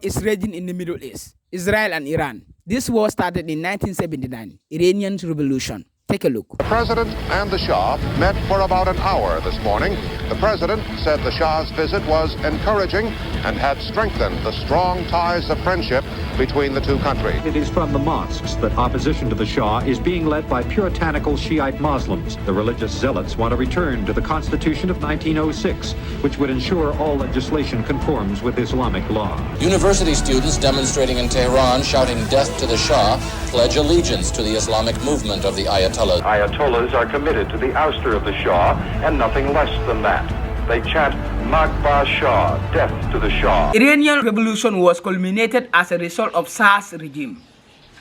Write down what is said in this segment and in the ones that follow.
is raging in the Middle East, Israel and Iran. This war started in 1979, Iranian Revolution. Take a look. The president and the Shah met for about an hour this morning. The president said the Shah's visit was encouraging and had strengthened the strong ties of friendship between the two countries. It is from the mosques that opposition to the Shah is being led by puritanical Shiite Muslims. The religious zealots want to return to the Constitution of 1906, which would ensure all legislation conforms with Islamic law. University students demonstrating in Tehran shouting death to the Shah pledge allegiance to the Islamic movement of the Ayatollahs. Ayatollahs are committed to the ouster of the Shah and nothing less than that. They chant, Magba Shah, death to the Shah. Iranian Revolution was culminated as a result of Shah's regime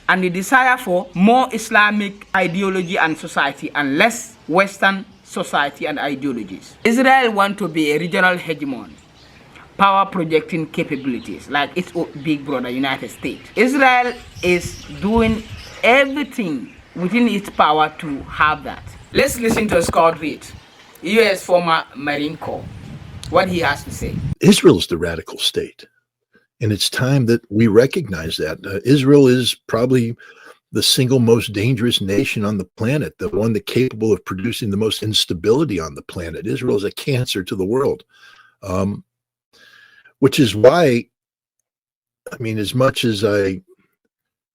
and the desire for more Islamic ideology and society and less Western society and ideologies. Israel wants to be a regional hegemon, power projecting capabilities like its big brother United States. Israel is doing everything within its power to have that. Let's listen to Scott Reed, U.S. former Marine Corps, what he has to say. Israel is the radical state, and it's time that we recognize that. Israel is probably the single most dangerous nation on the planet, the one that's capable of producing the most instability on the planet. Israel is a cancer to the world, which is why, I mean, as much as I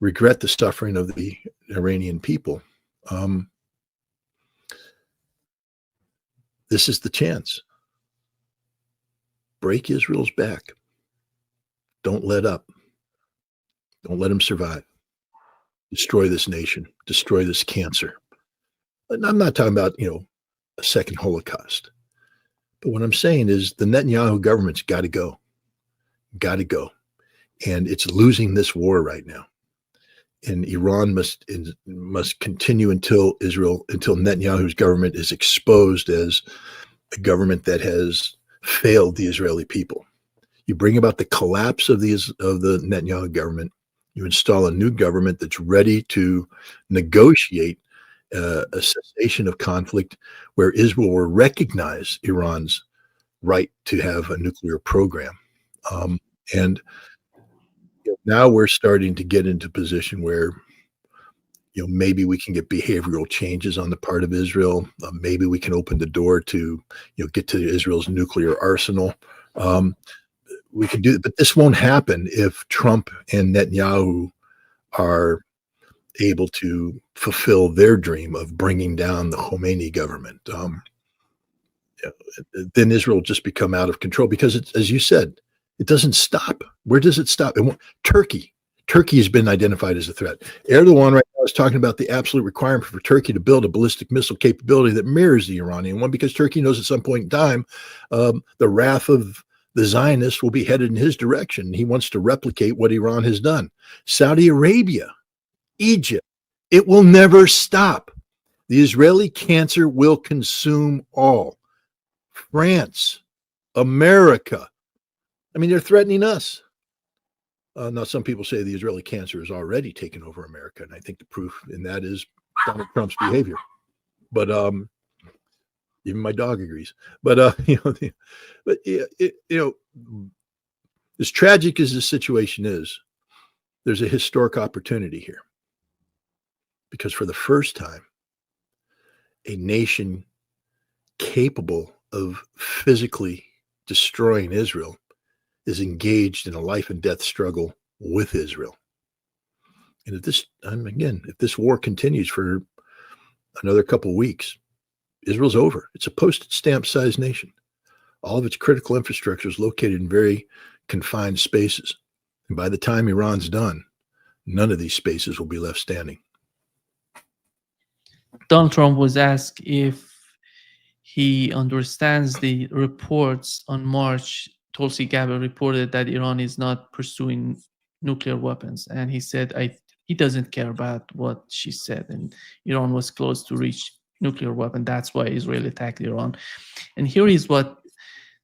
regret the suffering of the Iranian people, this is the chance. Break Israel's back. Don't let up. Don't let them survive. Destroy this nation. Destroy this cancer. And I'm not talking about, a second Holocaust. But what I'm saying is the Netanyahu government's got to go. Got to go. And it's losing this war right now. And Iran must continue until Netanyahu's government is exposed as a government that has failed the Israeli people. You bring about the collapse of the Netanyahu government. You install a new government that's ready to negotiate a cessation of conflict, where Israel will recognize Iran's right to have a nuclear program. And now we're starting to get into a position where, maybe we can get behavioral changes on the part of Israel. Maybe we can open the door to, get to Israel's nuclear arsenal. We can do it, but this won't happen if Trump and Netanyahu are able to fulfill their dream of bringing down the Khomeini government. Then Israel will just become out of control because, as you said, it doesn't stop. Where does it stop? Turkey has been identified as a threat. Erdogan right now is talking about the absolute requirement for Turkey to build a ballistic missile capability that mirrors the Iranian one, because Turkey knows at some point in time the wrath of the Zionists will be headed in his direction. He wants to replicate what Iran has done. Saudi Arabia, Egypt, it will never stop. The Israeli cancer will consume all. France, America. I mean, they're threatening us. Now, some people say the Israeli cancer has already taken over America, and I think the proof in that is Donald Trump's behavior. But even my dog agrees. But as tragic as this situation is, there's a historic opportunity here, because for the first time, a nation capable of physically destroying Israel is engaged in a life and death struggle with Israel. And if this war continues for another couple of weeks, Israel's over. It's a postage stamp sized nation. All of its critical infrastructure is located in very confined spaces. And by the time Iran's done, none of these spaces will be left standing. Donald Trump was asked if he understands the reports on March. Tulsi Gabbard reported that Iran is not pursuing nuclear weapons. And he said he doesn't care about what she said. And Iran was close to reach nuclear weapon. That's why Israel attacked Iran. And here is what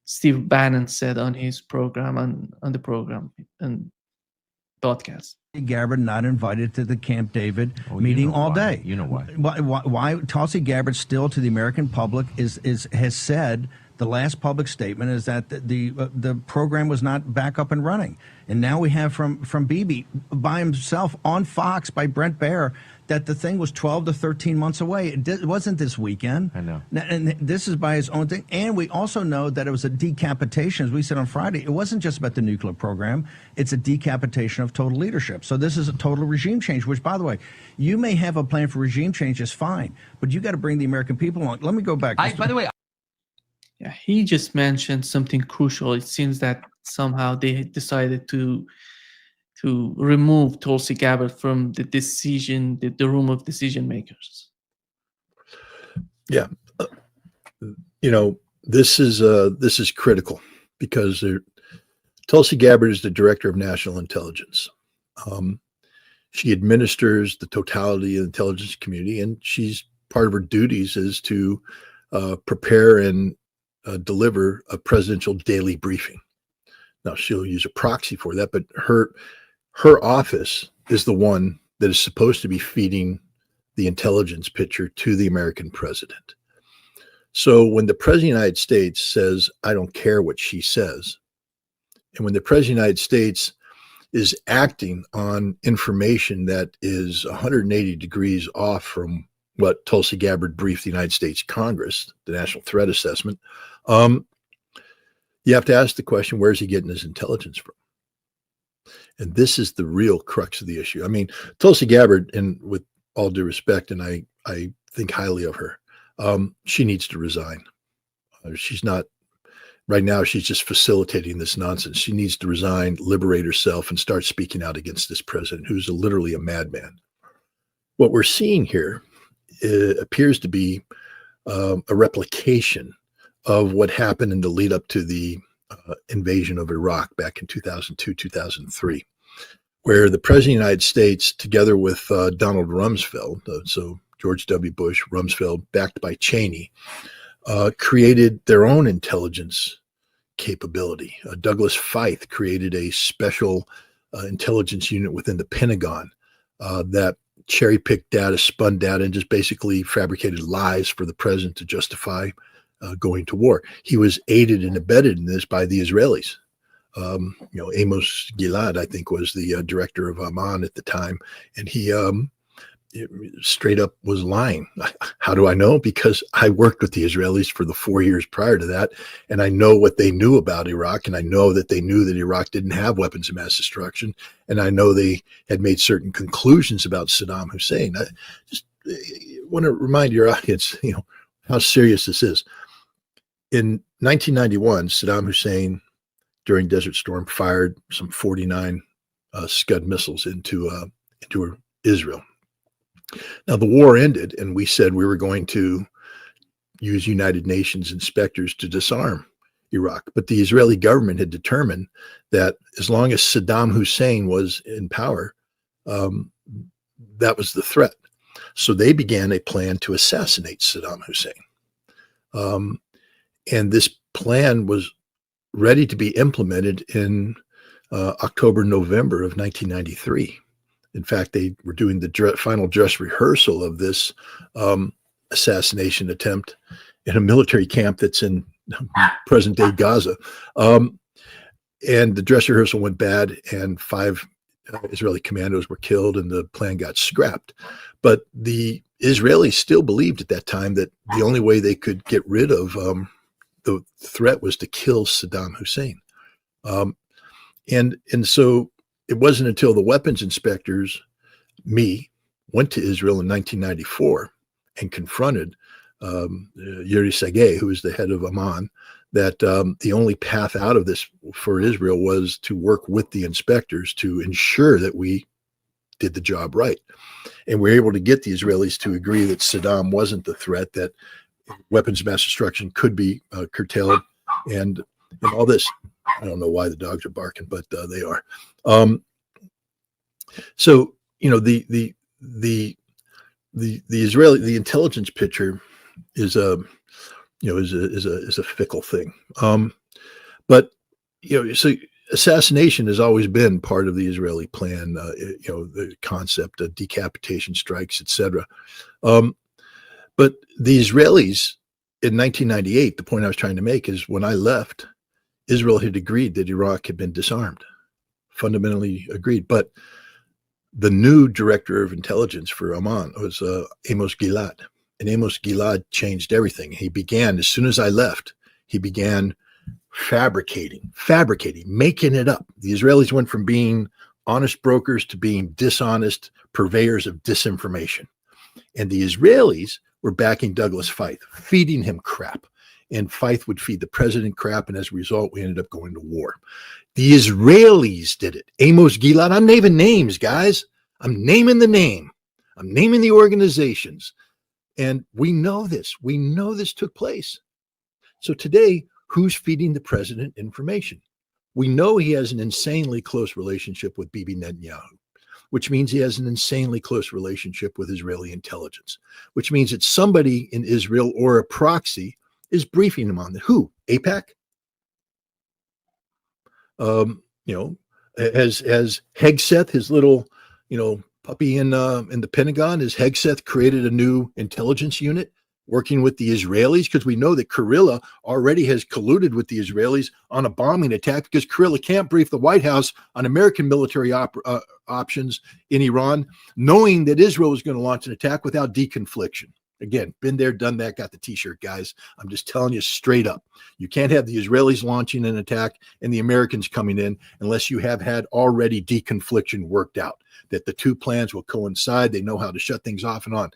Steve Bannon said on his program, on the program and broadcast. Gabbard not invited to the Camp David meeting all day. You know why? Why Tulsi Gabbard still to the American public has said The last public statement is that the program was not back up and running. And now we have from Bibi by himself on Fox by Brent Baer that the thing was 12 to 13 months away. It wasn't this weekend. I know. And this is by his own thing. And we also know that it was a decapitation, as we said on Friday. It wasn't just about the nuclear program. It's a decapitation of total leadership. So this is a total regime change, which, by the way, you may have a plan for regime change, just fine. But you got to bring the American people along. Let me go back. By the way, Yeah, he just mentioned something crucial. It seems that somehow they decided to remove Tulsi Gabbard from the decision, the room of decision makers. Yeah, this is critical because Tulsi Gabbard is the director of national intelligence. She administers the totality of the intelligence community, and she's part of her duties is to prepare and deliver a presidential daily briefing. Now she'll use a proxy for that, but her office is the one that is supposed to be feeding the intelligence picture to the American president. So when the president of the United States says, I don't care what she says, and when the president of the United States is acting on information that is 180 degrees off from what Tulsi Gabbard briefed the United States Congress, the National Threat Assessment, you have to ask the question, where's he getting his intelligence from? And this is the real crux of the issue. I mean, Tulsi Gabbard, and with all due respect, and I think highly of her, she needs to resign. She's not, right now, she's just facilitating this nonsense. She needs to resign, liberate herself, and start speaking out against this president, who's literally a madman. What we're seeing here appears to be a replication of what happened in the lead up to the invasion of Iraq back in 2002, 2003, where the president of the United States, together with Donald Rumsfeld, so George W. Bush, Rumsfeld, backed by Cheney, created their own intelligence capability. Douglas Feith created a special intelligence unit within the Pentagon that cherry-picked data, spun data, and just basically fabricated lies for the president to justify going to war. He was aided and abetted in this by the Israelis. Amos Gilad, I think, was the director of Amman at the time, and he straight up was lying. How do I know? Because I worked with the Israelis for the 4 years prior to that, and I know what they knew about Iraq, and I know that they knew that Iraq didn't have weapons of mass destruction, and I know they had made certain conclusions about Saddam Hussein. I just want to remind your audience, how serious this is. In 1991, Saddam Hussein, during Desert Storm, fired some 49 Scud missiles into Israel. Now, the war ended, and we said we were going to use United Nations inspectors to disarm Iraq. But the Israeli government had determined that as long as Saddam Hussein was in power, that was the threat. So they began a plan to assassinate Saddam Hussein. And this plan was ready to be implemented in October, November of 1993. In fact, they were doing the final dress rehearsal of this assassination attempt in a military camp that's in present-day Gaza. And the dress rehearsal went bad, and 5 Israeli commandos were killed, and the plan got scrapped. But the Israelis still believed at that time that the only way they could get rid of the threat was to kill Saddam Hussein. And so it wasn't until the weapons inspectors, went to Israel in 1994 and confronted Yuri Sergey, who was the head of Amman, that the only path out of this for Israel was to work with the inspectors to ensure that we did the job right. And we were able to get the Israelis to agree that Saddam wasn't the threat, that weapons of mass destruction could be curtailed, and all this. I don't know why the dogs are barking, but they are. So the Israeli intelligence picture is a fickle thing. But so assassination has always been part of the Israeli plan. The concept of decapitation strikes, etc. But the Israelis in 1998, the point I was trying to make is when I left, Israel had agreed that Iraq had been disarmed, fundamentally agreed. But the new director of intelligence for Amman was Amos Gilad. And Amos Gilad changed everything. He began, as soon as I left, he began fabricating, making it up. The Israelis went from being honest brokers to being dishonest purveyors of disinformation. And the Israelis were backing Douglas Feith, feeding him crap. And Feith would feed the president crap. And as a result, we ended up going to war. The Israelis did it. Amos Gilad, I'm naming names, guys. I'm naming the name. I'm naming the organizations. And we know this. We know this took place. So today, who's feeding the president information? We know he has an insanely close relationship with Bibi Netanyahu, which means he has an insanely close relationship with Israeli intelligence, which means that somebody in Israel or a proxy is briefing him on that. Who? AIPAC? As Hegseth, his little, puppy in the Pentagon, has Hegseth created a new intelligence unit working with the Israelis? Because we know that Kurilla already has colluded with the Israelis on a bombing attack, because Kurilla can't brief the White House on American military options in Iran, knowing that Israel was going to launch an attack without deconfliction. Again, been there, done that, got the t-shirt, guys. I'm just telling you straight up. You can't have the Israelis launching an attack and the Americans coming in unless you have had already deconfliction worked out, that the two plans will coincide. They know how to shut things off and on.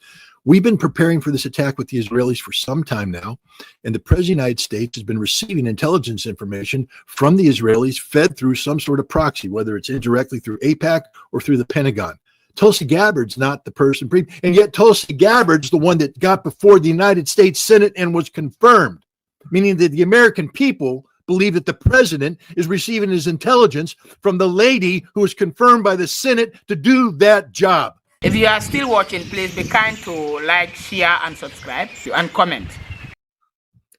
We've been preparing for this attack with the Israelis for some time now, and the President of the United States has been receiving intelligence information from the Israelis fed through some sort of proxy, whether it's indirectly through AIPAC or through the Pentagon. Tulsi Gabbard's not the person briefed, and yet Tulsi Gabbard's the one that got before the United States Senate and was confirmed, meaning that the American people believe that the president is receiving his intelligence from the lady who was confirmed by the Senate to do that job. If you are still watching, please be kind to like, share, and subscribe, and comment.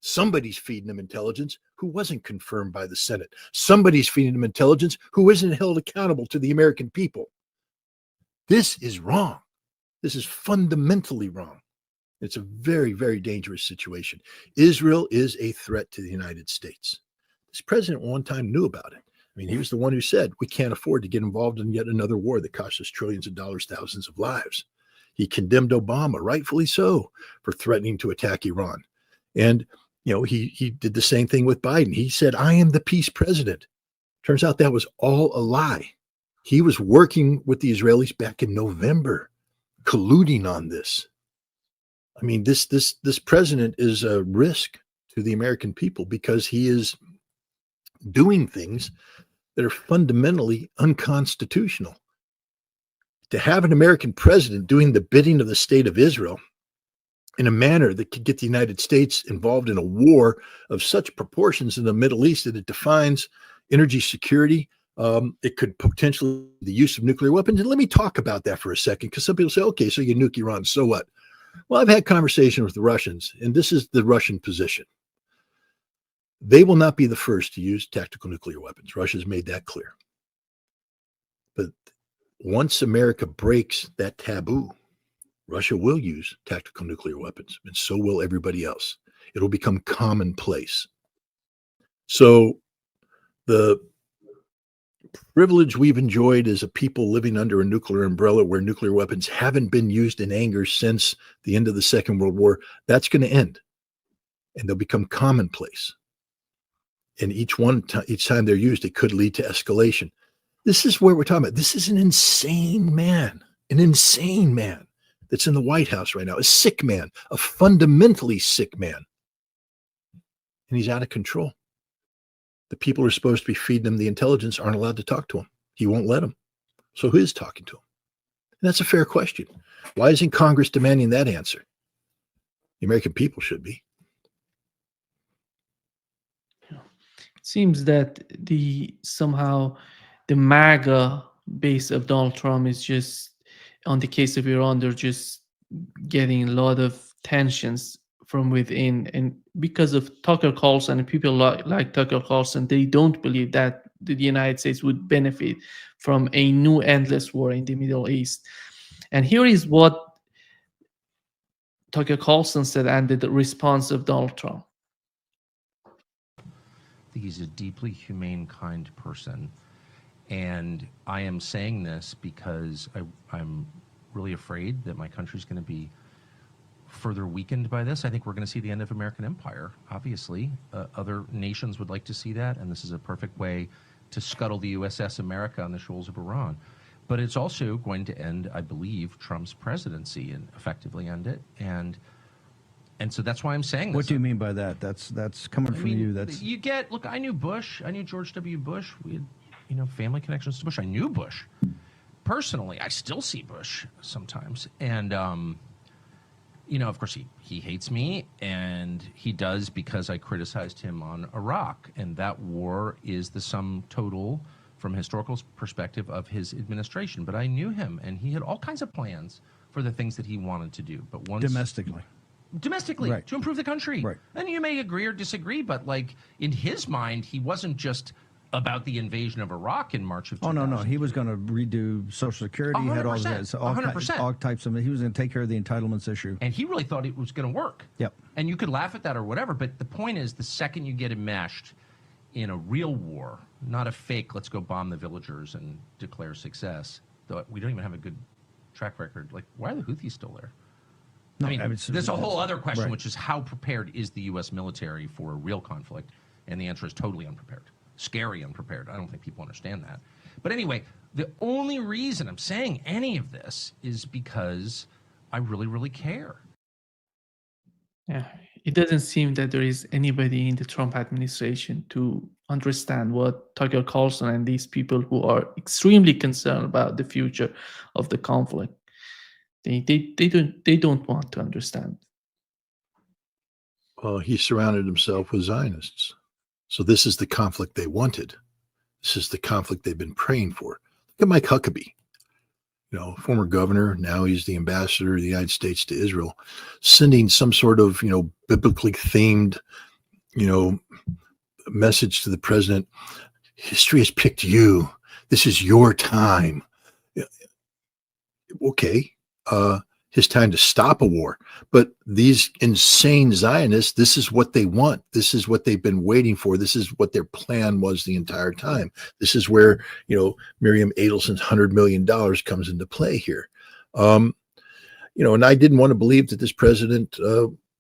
Somebody's feeding them intelligence who wasn't confirmed by the Senate. Somebody's feeding them intelligence who isn't held accountable to the American people. This is wrong. This is fundamentally wrong. It's a very, very dangerous situation. Israel is a threat to the United States. This president one time knew about it. I mean, he was the one who said, we can't afford to get involved in yet another war that costs us trillions of dollars, thousands of lives. He condemned Obama, rightfully so, for threatening to attack Iran. And, he did the same thing with Biden. He said, I am the peace president. Turns out that was all a lie. He was working with the Israelis back in November, colluding on this. I mean, this president is a risk to the American people because he is doing things that are fundamentally unconstitutional. To have an American president doing the bidding of the state of Israel in a manner that could get the United States involved in a war of such proportions in the Middle East that it defines energy security, it could potentially the use of nuclear weapons. And let me talk about that for a second, because some people say, okay, so you nuke Iran, so what? Well, I've had conversations with the Russians, and this is the Russian position. They will not be the first to use tactical nuclear weapons. Russia's made that clear. But once America breaks that taboo, Russia will use tactical nuclear weapons, and so will everybody else. It'll become commonplace. So the privilege we've enjoyed as a people living under a nuclear umbrella where nuclear weapons haven't been used in anger since the end of the Second World War, that's going to end. And they'll become commonplace. And each time they're used, it could lead to escalation. This is where we're talking about. This is an insane man that's in the White House right now, a sick man, a fundamentally sick man. And he's out of control. The people who are supposed to be feeding him the intelligence aren't allowed to talk to him. He won't let them. So who is talking to him? And that's a fair question. Why isn't Congress demanding that answer? The American people should be. It seems that somehow the MAGA base of Donald Trump is just, on the case of Iran, they're just getting a lot of tensions from within, and because of Tucker Carlson and people like Tucker Carlson, they don't believe that the United States would benefit from a new endless war in the Middle East. And here is what Tucker Carlson said and the response of Donald Trump? I think he's a deeply humane, kind person. And I am saying this because I'm really afraid that my country's going to be further weakened by this. I think we're going to see the end of American empire, obviously. Other nations would like to see that, and this is a perfect way to scuttle the USS America on the shoals of Iran. But it's also going to end, I believe, Trump's presidency and effectively end it. And so that's why I'm saying this. What do you mean by that? That's coming from you. That's you get. Look, I knew Bush. I knew George W. Bush. We had, family connections to Bush. I knew Bush personally. I still see Bush sometimes, and of course, he hates me, and he does because I criticized him on Iraq, and that war is the sum total, from a historical perspective, of his administration. But I knew him, and he had all kinds of plans for the things that he wanted to do. But once domestically, right, to improve the country. Right. And you may agree or disagree, but in his mind, he wasn't just about the invasion of Iraq in March of 2000. Oh, no. He was going to redo Social Security. He had all 100%. All types of. He was going to take care of the entitlements issue. And he really thought it was going to work. Yep. And you could laugh at that or whatever, but the point is, the second you get enmeshed in a real war, not a fake, let's go bomb the villagers and declare success, though we don't even have a good track record. Why are the Houthis still there? No, there's a whole other question, right, which is how prepared is the U.S. military for a real conflict? And the answer is totally unprepared. Scary unprepared. I don't think people understand that. But anyway, the only reason I'm saying any of this is because I really, really care. Yeah, it doesn't seem that there is anybody in the Trump administration to understand what Tucker Carlson and these people who are extremely concerned about the future of the conflict. They don't want to understand. Well, he surrounded himself with Zionists. So this is the conflict they wanted. This is the conflict they've been praying for. Look at Mike Huckabee, former governor. Now he's the ambassador of the United States to Israel, sending some sort of, biblically themed, message to the president. History has picked you. This is your time. Okay. His time to stop a war. But these insane Zionists, this is what they want. This is what they've been waiting for. This is what their plan was the entire time. This is where, Miriam Adelson's $100 million comes into play here. And I didn't want to believe that this president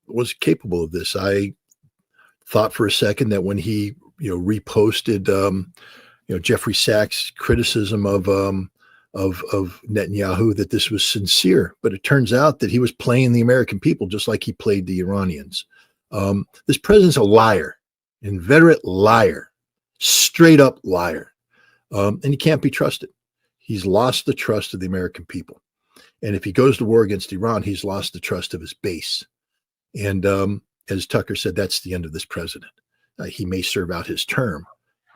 was capable of this. I thought for a second that when he, reposted, Jeffrey Sachs' criticism of Netanyahu, that this was sincere, but it turns out that he was playing the American people just like he played the Iranians. This president's a liar, inveterate liar, straight up liar, and he can't be trusted. He's lost the trust of the American people, and if he goes to war against Iran, he's lost the trust of his base. And as Tucker said, that's the end of this president. He may serve out his term,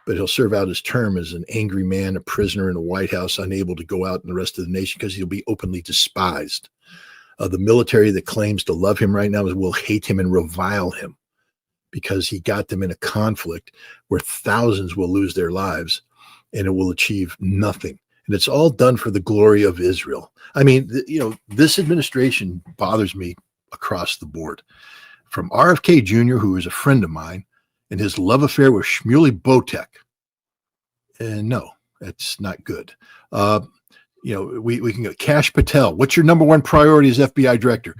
but he'll serve out his term as an angry man, a prisoner in a White House, unable to go out in the rest of the nation because he'll be openly despised. The military that claims to love him right now will hate him and revile him because he got them in a conflict where thousands will lose their lives and it will achieve nothing. And it's all done for the glory of Israel. I mean, this administration bothers me across the board. From RFK Jr., who is a friend of mine, and his love affair with Shmuley Botek. And no, that's not good. We can go Kash Patel. What's your number one priority as FBI director?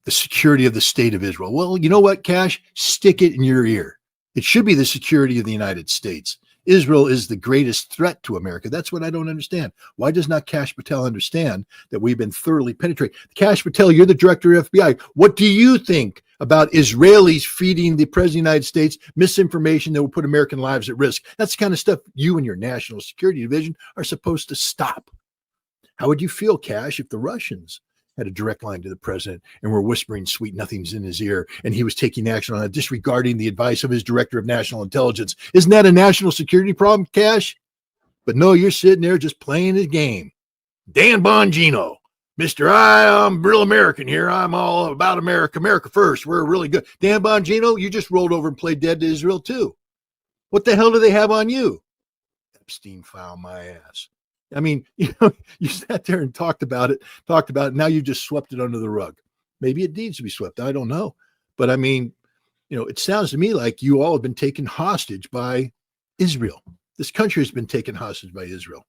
The security of the state of Israel. Well, you know what, Kash? Stick it in your ear. It should be the security of the United States. Israel is the greatest threat to America. That's what I don't understand. Why does not Kash Patel understand that we've been thoroughly penetrated? Kash Patel, you're the director of FBI. What do you think about Israelis feeding the president of the United States misinformation that will put American lives at risk? That's the kind of stuff you and your national security division are supposed to stop. How would you feel, Kash, if the Russians had a direct line to the president and were whispering sweet nothings in his ear and he was taking action on it, disregarding the advice of his director of national intelligence? Isn't that a national security problem, Kash? But no, you're sitting there just playing his game. Dan Bongino. Mr. I'm real American here. I'm all about America. America first. We're really good. Dan Bongino, you just rolled over and played dead to Israel too. What the hell do they have on you? Epstein file my ass. I mean, you sat there and talked about it. Now you just swept it under the rug. Maybe it needs to be swept. I don't know. But I mean, it sounds to me like you all have been taken hostage by Israel. This country has been taken hostage by Israel.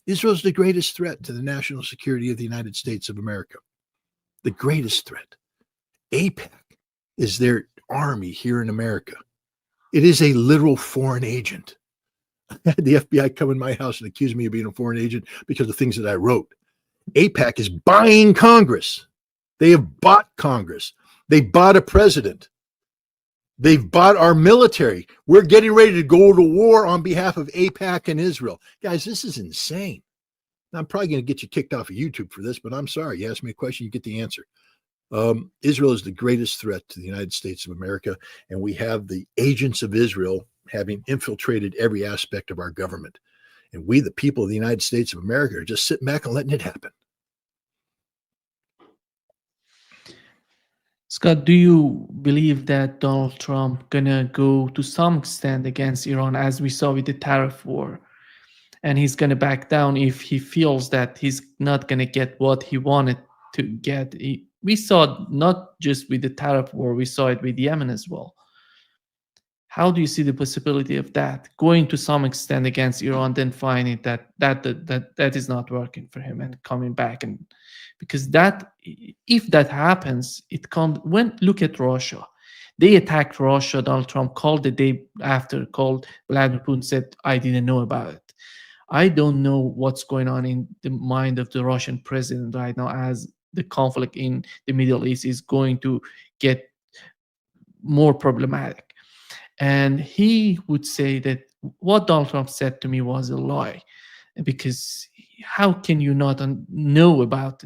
Israel is the greatest threat to the national security of the United States of America. The greatest threat. AIPAC is their army here in America. It is a literal foreign agent. I had the FBI come in my house and accuse me of being a foreign agent because of things that I wrote. AIPAC is buying Congress. They have bought Congress. They bought a president. They've bought our military. We're getting ready to go to war on behalf of AIPAC and Israel. Guys, this is insane. Now, I'm probably going to get you kicked off of YouTube for this, but I'm sorry. You ask me a question, you get the answer. Israel is the greatest threat to the United States of America, and we have the agents of Israel having infiltrated every aspect of our government. And we, the people of the United States of America, are just sitting back and letting it happen. Scott, do you believe that Donald Trump gonna go to some extent against Iran, as we saw with the tariff war, and he's gonna back down if he feels that he's not gonna get what he wanted to get? We saw it not just with the tariff war, we saw it with Yemen as well. How do you see the possibility of that going to some extent against Iran, then finding that is not working for him and coming back? And because that, if that happens, it comes when look at Russia. They attacked Russia. Donald Trump called the day after, called Vladimir Putin, said, I didn't know about it. I don't know what's going on in the mind of the Russian president right now, as the conflict in the Middle East is going to get more problematic. And he would say that what Donald Trump said to me was a lie, because how can you not know about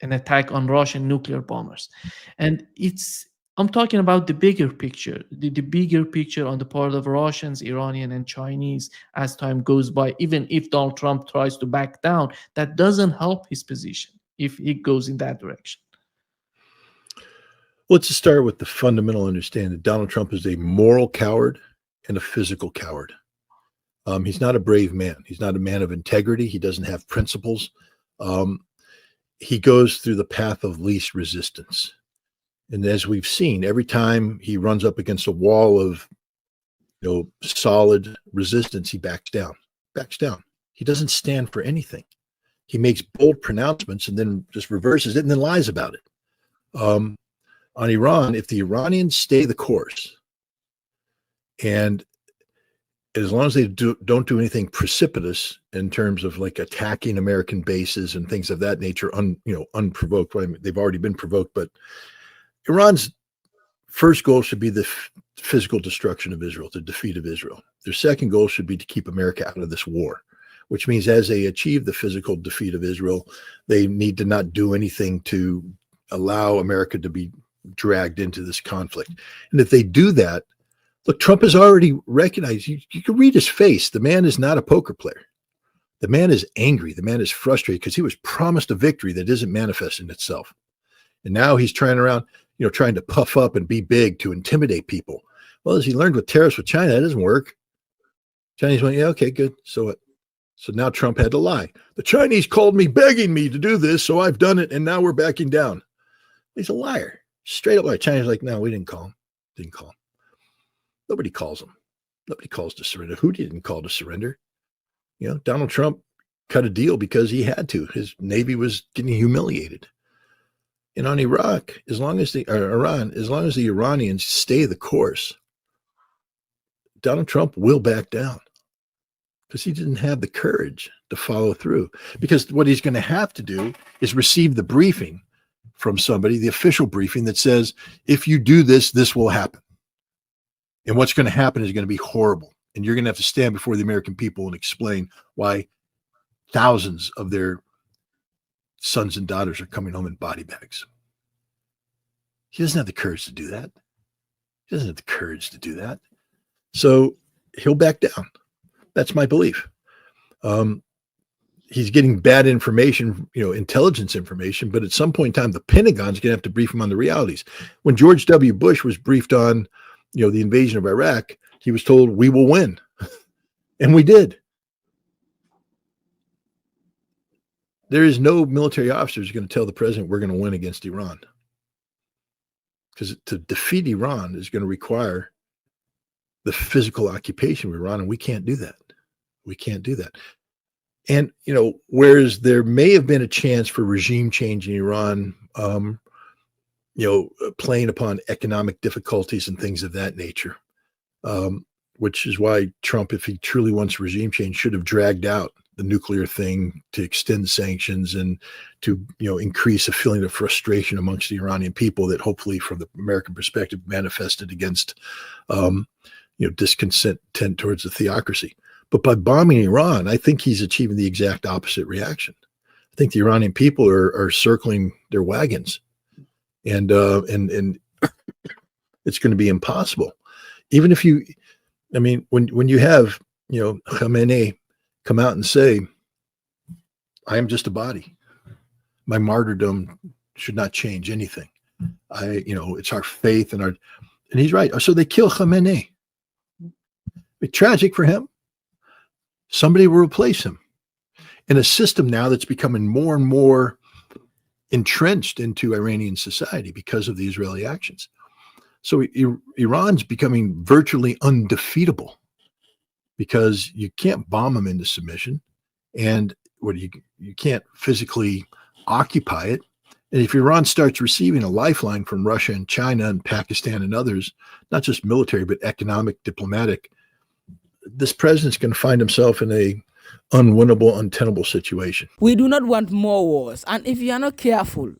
an attack on Russian nuclear bombers? And I'm talking about the bigger picture, the bigger picture on the part of Russians, Iranian, and Chinese as time goes by. Even if Donald Trump tries to back down, that doesn't help his position if he goes in that direction. Let's just start with the fundamental understanding that Donald Trump is a moral coward and a physical coward. He's not a brave man. He's not a man of integrity. He doesn't have principles. He goes through the path of least resistance. And as we've seen, every time he runs up against a wall of solid resistance, he backs down. He doesn't stand for anything. He makes bold pronouncements and then just reverses it and then lies about it. On Iran, if the Iranians stay the course, and as long as they don't do anything precipitous in terms of like attacking American bases and things of that nature, unprovoked. I mean, they've already been provoked, but Iran's first goal should be the physical destruction of Israel, the defeat of Israel. Their second goal should be to keep America out of this war, which means as they achieve the physical defeat of Israel, they need to not do anything to allow America to be dragged into this conflict. And if they do that, look, Trump has already recognized, you can read his face. The man is not a poker player. The man is angry. The man is frustrated because he was promised a victory that isn't manifesting itself. And now he's trying to puff up and be big to intimidate people. Well, as he learned with tariffs with China, that doesn't work. Chinese went, yeah, okay, good. So what? So now Trump had to lie. The Chinese called me begging me to do this, so I've done it, and now we're backing down. He's a liar. Straight up liar. China's like, no, we didn't call him. Didn't call him. Nobody calls him. Nobody calls to surrender. Who didn't call to surrender? Donald Trump cut a deal because he had to. His Navy was getting humiliated. And on Iran, as long as the Iranians stay the course, Donald Trump will back down because he didn't have the courage to follow through. Because what he's going to have to do is receive the briefing from somebody, the official briefing that says, if you do this, this will happen. And what's going to happen is going to be horrible. And you're going to have to stand before the American people and explain why thousands of their sons and daughters are coming home in body bags. He doesn't have the courage to do that. He doesn't have the courage to do that. So he'll back down. That's my belief. He's getting bad information, intelligence information, but at some point in time, the Pentagon's going to have to brief him on the realities. When George W. Bush was briefed on, the invasion of Iraq, he was told, we will win. And we did. There is no military officer who's going to tell the president we're going to win against Iran. because to defeat Iran is going to require the physical occupation of Iran, and we can't do that. We can't do that. And, whereas there may have been a chance for regime change in Iran, playing upon economic difficulties and things of that nature, which is why Trump, if he truly wants regime change, should have dragged out the nuclear thing to extend sanctions and to, increase a feeling of frustration amongst the Iranian people that hopefully from the American perspective manifested against, discontent towards the theocracy. But by bombing Iran, I think he's achieving the exact opposite reaction. I think the Iranian people are circling their wagons, and it's going to be impossible. Even if when you have, Khamenei come out and say, I am just a body. My martyrdom should not change anything. It's our faith and he's right. So they kill Khamenei. It's tragic for him. Somebody will replace him in a system now that's becoming more and more entrenched into Iranian society because of the Israeli actions. So Iran's becoming virtually undefeatable because you can't bomb them into submission, and you can't physically occupy it. And if Iran starts receiving a lifeline from Russia and China and Pakistan and others, not just military, but economic, diplomatic, this president's going to find himself in a unwinnable, untenable situation. We do not want more wars. And if we are not careful,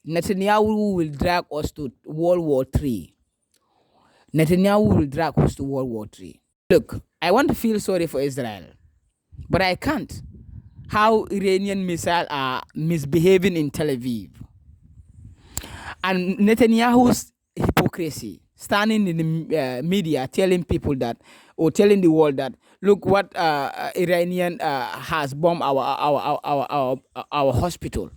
Netanyahu will drag us to World War III. Netanyahu will drag us to World War III. Look, I want to feel sorry for Israel, but I can't. How Iranian missiles are misbehaving in Tel Aviv. And Netanyahu's hypocrisy, standing in the media telling people that, or telling the world that, look what Iranian has bombed our hospital,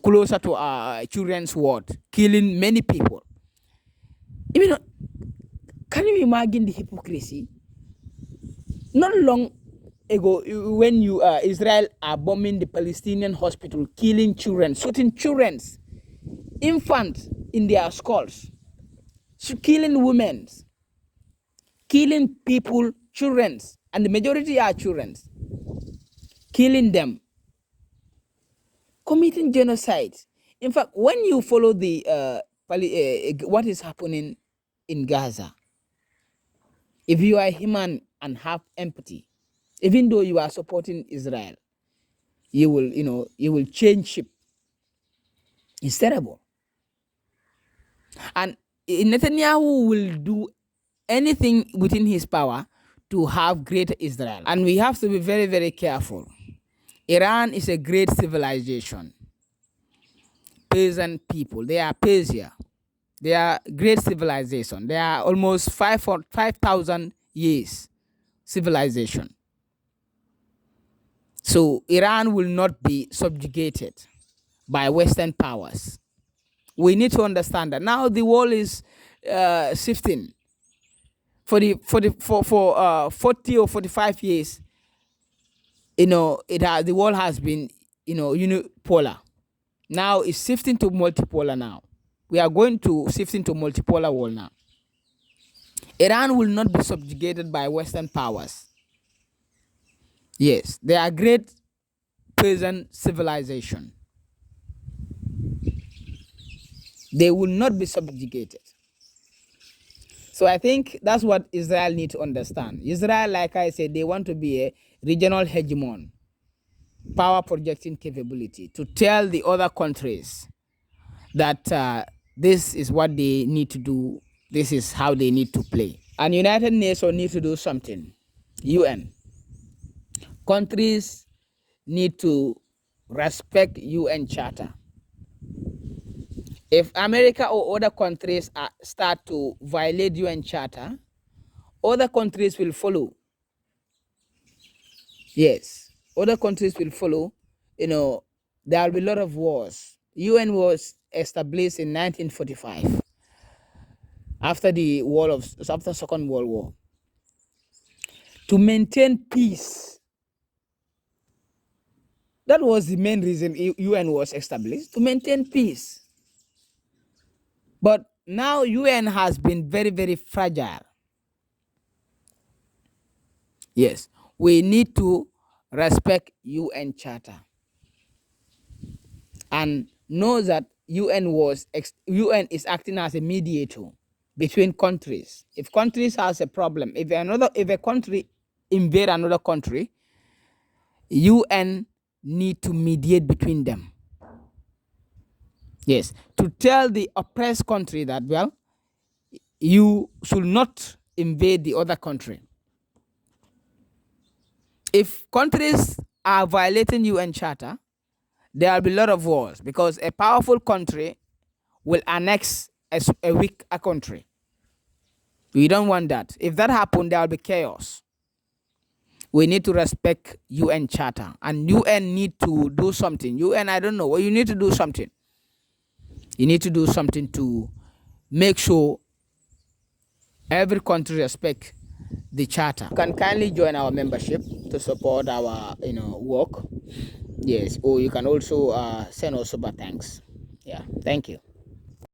closer to our children's ward, killing many people. Can you imagine the hypocrisy? Not long ago, when Israel are bombing the Palestinian hospital, killing children, shooting children, infants in their skulls, killing women, killing people, children, and the majority are children, killing them, committing genocide. In fact, when you follow the what is happening in Gaza, if you are human and have empathy, even though you are supporting Israel, you will change ship. It's terrible. And Netanyahu will do anything within his power to have greater Israel. And we have to be very, very careful. Iran is a great civilization. Persian people, they are Persia. They are great civilization. They are almost 5,000 years civilization. So Iran will not be subjugated by Western powers. We need to understand that. Now the world is shifting. For 40 or 45 years, the world has been, unipolar. Now it's shifting to multipolar now. We are going to shift into multipolar world now. Iran will not be subjugated by Western powers. Yes, they are great Persian civilization. They will not be subjugated. So I think that's what Israel needs to understand. Israel, like I said, they want to be a regional hegemon, power projecting capability, to tell the other countries that this is what they need to do, this is how they need to play. And United Nations need to do something. UN. Countries need to respect UN Charter. If America or other countries start to violate UN Charter, other countries will follow. Yes, other countries will follow. There will be a lot of wars. UN was established in 1945 after the Second World War to maintain peace. That was the main reason UN was established, to maintain peace. But now UN has been very, very fragile. Yes, we need to respect UN Charter and know that UN is acting as a mediator between countries. If countries has a problem, if a country invade another country, UN need to mediate between them. Yes, to tell the oppressed country that, well, you should not invade the other country. If countries are violating UN Charter, there will be a lot of wars because a powerful country will annex a weak country. We don't want that. If that happens, there will be chaos. We need to respect UN Charter, and UN need to do something. UN, I don't know. Well, you need to do something. You need to do something to make sure every country respect the charter. You can kindly join our membership to support our work. Yes, or you can also send us super thanks. Yeah, thank you.